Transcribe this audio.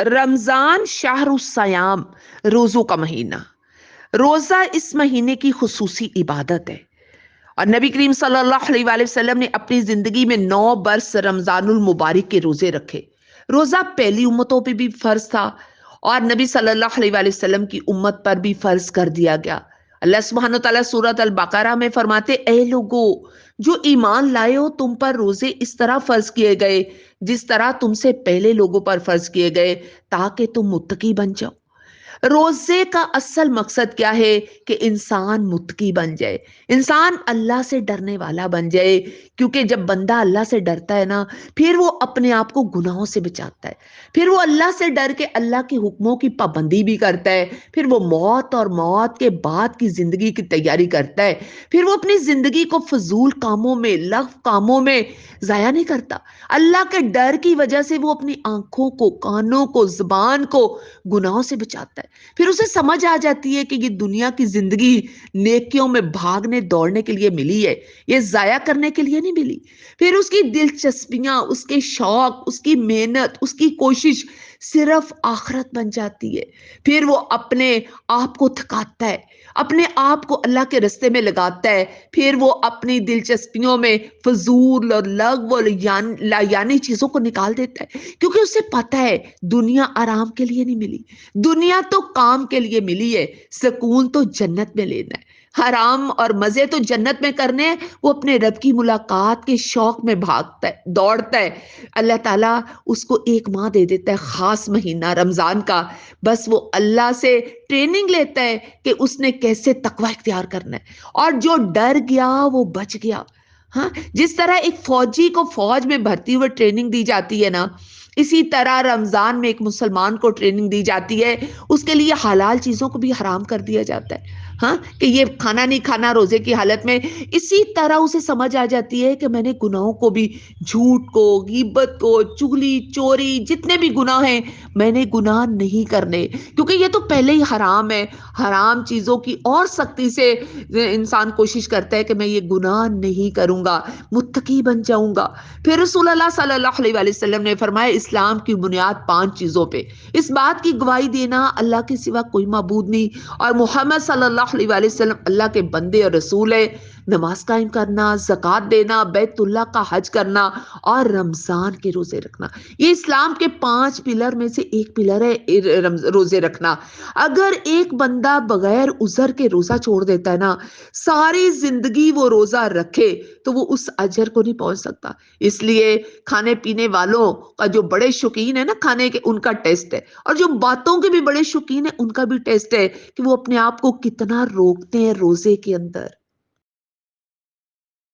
رمضان شہر الصیام، روزوں کا مہینہ۔ روزہ اس مہینے کی خصوصی عبادت ہے، اور نبی کریم صلی اللہ علیہ وآلہ وسلم نے اپنی زندگی میں 9 برس رمضان المبارک کے روزے رکھے۔ روزہ پہلی امتوں پہ بھی فرض تھا اور نبی صلی اللہ علیہ وآلہ وسلم کی امت پر بھی فرض کر دیا گیا۔ اللہ سبحانہ وتعالیٰ سورۃ البقرہ میں فرماتے، اے لوگو جو ایمان لائے ہو، تم پر روزے اس طرح فرض کیے گئے جس طرح تم سے پہلے لوگوں پر فرض کیے گئے، تاکہ تم متقی بن جاؤ۔ روزے کا اصل مقصد کیا ہے؟ کہ انسان متقی بن جائے، انسان اللہ سے ڈرنے والا بن جائے، کیونکہ جب بندہ اللہ سے ڈرتا ہے نا، پھر وہ اپنے آپ کو گناہوں سے بچاتا ہے، پھر وہ اللہ سے ڈر کے اللہ کے حکموں کی پابندی بھی کرتا ہے، پھر وہ موت اور موت کے بعد کی زندگی کی تیاری کرتا ہے، پھر وہ اپنی زندگی کو فضول کاموں میں، لغو کاموں میں ضائع نہیں کرتا۔ اللہ کے ڈر کی وجہ سے وہ اپنی آنکھوں کو، کانوں کو، زبان کو گناہوں سے بچاتا ہے۔ پھر اسے سمجھ آ جاتی ہے کہ یہ دنیا کی زندگی نیکیوں میں بھاگنے دوڑنے کے لیے ملی ہے، یہ ضائع کرنے کے لیے نہیں ملی۔ پھر اس کی دلچسپیاں، اس کے شوق، اس کی محنت، اس کی کوشش صرف آخرت بن جاتی ہے۔ پھر وہ اپنے آپ کو تھکاتا ہے، اپنے آپ کو اللہ کے رستے میں لگاتا ہے، پھر وہ اپنی دلچسپیوں میں فضول اور لغو اور یعنی چیزوں کو نکال دیتا ہے، کیونکہ اسے پتہ ہے دنیا آرام کے لیے نہیں ملی، دنیا تو کام کے لیے ملی ہے، سکون تو جنت میں لینا ہے، حرام اور مزے تو جنت میں کرنے ہیں۔ وہ اپنے رب کی ملاقات کے شوق میں بھاگتا ہے، دوڑتا ہے۔ اللہ تعالیٰ اس کو ایک ماہ دے دیتا ہے، خاص مہینہ رمضان کا، بس وہ اللہ سے ٹریننگ لیتا ہے کہ اس نے کیسے تقوی اختیار کرنا ہے، اور جو ڈر گیا وہ بچ گیا۔ ہاں، جس طرح ایک فوجی کو فوج میں بھرتی ہوئے ٹریننگ دی جاتی ہے نا، اسی طرح رمضان میں ایک مسلمان کو ٹریننگ دی جاتی ہے، اس کے لیے حلال چیزوں کو بھی حرام کر دیا جاتا ہے، ہاں، کہ یہ کھانا نہیں کھانا روزے کی حالت میں۔ اسی طرح اسے سمجھ آ جاتی ہے کہ میں نے گناہوں کو بھی، جھوٹ کو، غیبت کو، چغلی، چوری، جتنے بھی گناہ ہیں میں نے گناہ نہیں کرنے، کیونکہ یہ تو پہلے ہی حرام ہے۔ حرام چیزوں کی اور سختی سے انسان کوشش کرتا ہے کہ میں یہ گناہ نہیں کروں گا، متقی بن جاؤں گا۔ پھر رسول اللہ صلی اللہ علیہ وآلہ وسلم نے فرمایا، اسلام کی بنیاد 5 چیزوں پہ، اس بات کی گواہی دینا اللہ کے سوا کوئی معبود نہیں اور محمد صلی اللہ علیہ وآلہ وسلم اللہ کے بندے اور رسول ہے، نماز قائم کرنا، زکوٰۃ دینا، بیت اللہ کا حج کرنا اور رمضان کے روزے رکھنا۔ یہ اسلام کے 5 پلر میں سے ایک پلر ہے روزے رکھنا۔ اگر ایک بندہ بغیر عذر کے روزہ چھوڑ دیتا ہے نا، ساری زندگی وہ روزہ رکھے تو وہ اس اجر کو نہیں پہنچ سکتا۔ اس لیے کھانے پینے والوں کا جو بڑے شوقین ہے نا کھانے کے، ان کا ٹیسٹ ہے، اور جو باتوں کے بھی بڑے شوقین ہیں ان کا بھی ٹیسٹ ہے کہ وہ اپنے آپ کو کتنا روکتے ہیں روزے کے اندر۔